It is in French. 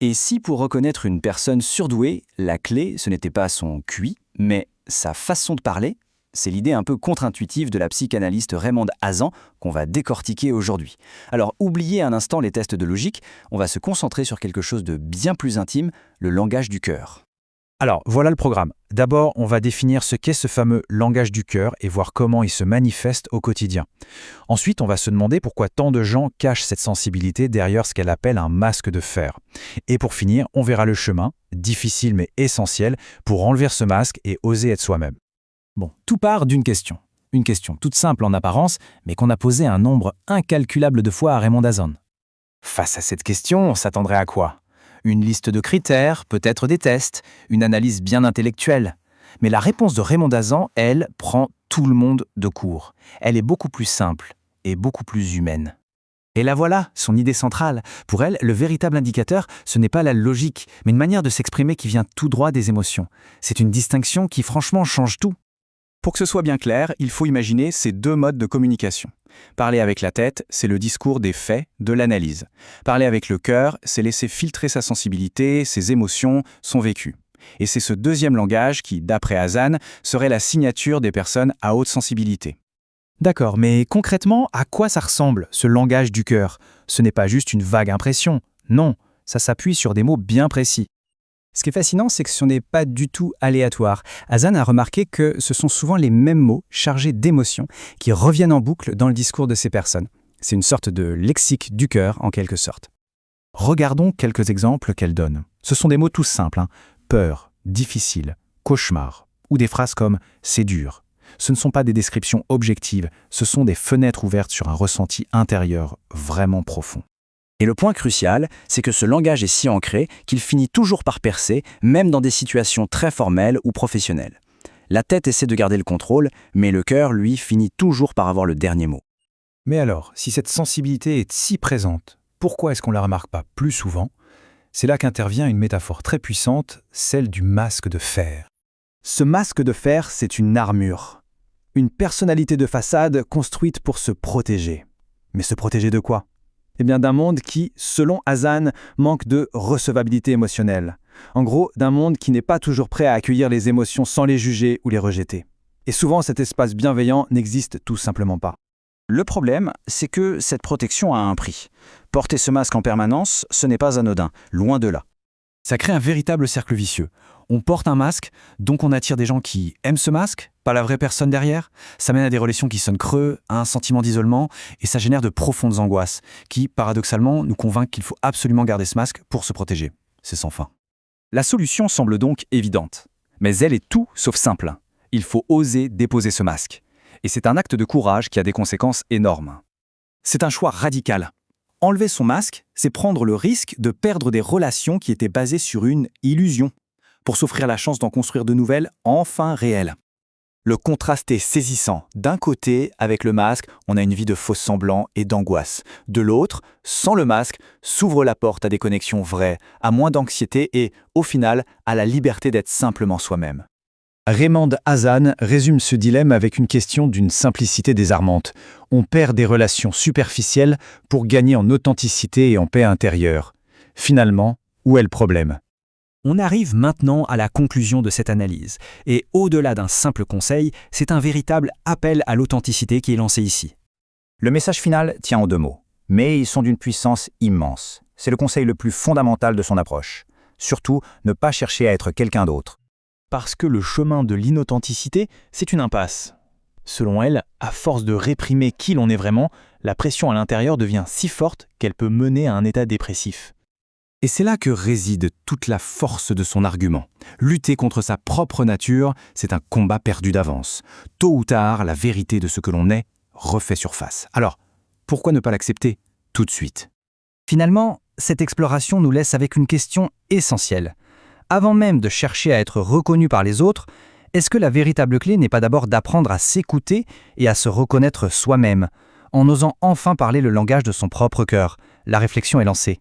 Et si pour reconnaître une personne surdouée, la clé, ce n'était pas son QI, mais sa façon de parler, c'est l'idée un peu contre-intuitive de la psychanalyste Raymond Hazan qu'on va décortiquer aujourd'hui. Alors, oubliez un instant les tests de logique, on va se concentrer sur quelque chose de bien plus intime, le langage du cœur. Alors, voilà le programme. D'abord, on va définir ce qu'est ce fameux langage du cœur et voir comment il se manifeste au quotidien. Ensuite, on va se demander pourquoi tant de gens cachent cette sensibilité derrière ce qu'elle appelle un masque de fer. Et pour finir, on verra le chemin, difficile mais essentiel, pour enlever ce masque et oser être soi-même. Bon, tout part d'une question. Une question toute simple en apparence, mais qu'on a posée un nombre incalculable de fois à Raymond Hazan. Face à cette question, on s'attendrait à quoi ? Une liste de critères, peut-être des tests, une analyse bien intellectuelle. Mais la réponse de Raymond Hazan, elle, prend tout le monde de court. Elle est beaucoup plus simple et beaucoup plus humaine. Et la voilà, son idée centrale. Pour elle, le véritable indicateur, ce n'est pas la logique, mais une manière de s'exprimer qui vient tout droit des émotions. C'est une distinction qui franchement change tout. Pour que ce soit bien clair, il faut imaginer ces deux modes de communication. Parler avec la tête, c'est le discours des faits, de l'analyse. Parler avec le cœur, c'est laisser filtrer sa sensibilité, ses émotions, son vécu. Et c'est ce deuxième langage qui, d'après Hazan, serait la signature des personnes à haute sensibilité. D'accord, mais concrètement, à quoi ça ressemble, ce langage du cœur ? Ce n'est pas juste une vague impression. Non, ça s'appuie sur des mots bien précis. Ce qui est fascinant, c'est que ce n'est pas du tout aléatoire. Hazan a remarqué que ce sont souvent les mêmes mots chargés d'émotions qui reviennent en boucle dans le discours de ces personnes. C'est une sorte de lexique du cœur, en quelque sorte. Regardons quelques exemples qu'elle donne. Ce sont des mots tout simples, peur, difficile, cauchemar, ou des phrases comme « c'est dur ». Ce ne sont pas des descriptions objectives, ce sont des fenêtres ouvertes sur un ressenti intérieur vraiment profond. Et le point crucial, c'est que ce langage est si ancré qu'il finit toujours par percer, même dans des situations très formelles ou professionnelles. La tête essaie de garder le contrôle, mais le cœur, lui, finit toujours par avoir le dernier mot. Mais alors, si cette sensibilité est si présente, pourquoi est-ce qu'on ne la remarque pas plus souvent ? C'est là qu'intervient une métaphore très puissante, celle du masque de fer. Ce masque de fer, c'est une armure. Une personnalité de façade construite pour se protéger. Mais se protéger de quoi ? Eh bien, d'un monde qui, selon Hazan, manque de recevabilité émotionnelle. En gros, d'un monde qui n'est pas toujours prêt à accueillir les émotions sans les juger ou les rejeter. Et souvent, cet espace bienveillant n'existe tout simplement pas. Le problème, c'est que cette protection a un prix. Porter ce masque en permanence, ce n'est pas anodin, loin de là. Ça crée un véritable cercle vicieux. On porte un masque, donc on attire des gens qui aiment ce masque, pas la vraie personne derrière. Ça mène à des relations qui sonnent creux, à un sentiment d'isolement, et ça génère de profondes angoisses, qui, paradoxalement, nous convainquent qu'il faut absolument garder ce masque pour se protéger. C'est sans fin. La solution semble donc évidente, mais elle est tout sauf simple. Il faut oser déposer ce masque. Et c'est un acte de courage qui a des conséquences énormes. C'est un choix radical. Enlever son masque, c'est prendre le risque de perdre des relations qui étaient basées sur une illusion, pour s'offrir la chance d'en construire de nouvelles, enfin réelles. Le contraste est saisissant. D'un côté, avec le masque, on a une vie de faux semblants et d'angoisse. De l'autre, sans le masque, s'ouvre la porte à des connexions vraies, à moins d'anxiété et, au final, à la liberté d'être simplement soi-même. Raymond Hazan résume ce dilemme avec une question d'une simplicité désarmante. On perd des relations superficielles pour gagner en authenticité et en paix intérieure. Finalement, où est le problème ? On arrive maintenant à la conclusion de cette analyse. Et au-delà d'un simple conseil, c'est un véritable appel à l'authenticité qui est lancé ici. Le message final tient en 2 mots, mais ils sont d'une puissance immense. C'est le conseil le plus fondamental de son approche. Surtout, ne pas chercher à être quelqu'un d'autre. Parce que le chemin de l'inauthenticité, c'est une impasse. Selon elle, à force de réprimer qui l'on est vraiment, la pression à l'intérieur devient si forte qu'elle peut mener à un état dépressif. Et c'est là que réside toute la force de son argument. Lutter contre sa propre nature, c'est un combat perdu d'avance. Tôt ou tard, la vérité de ce que l'on est refait surface. Alors, pourquoi ne pas l'accepter tout de suite ? Finalement, cette exploration nous laisse avec une question essentielle. Avant même de chercher à être reconnu par les autres, est-ce que la véritable clé n'est pas d'abord d'apprendre à s'écouter et à se reconnaître soi-même, en osant enfin parler le langage de son propre cœur ? La réflexion est lancée.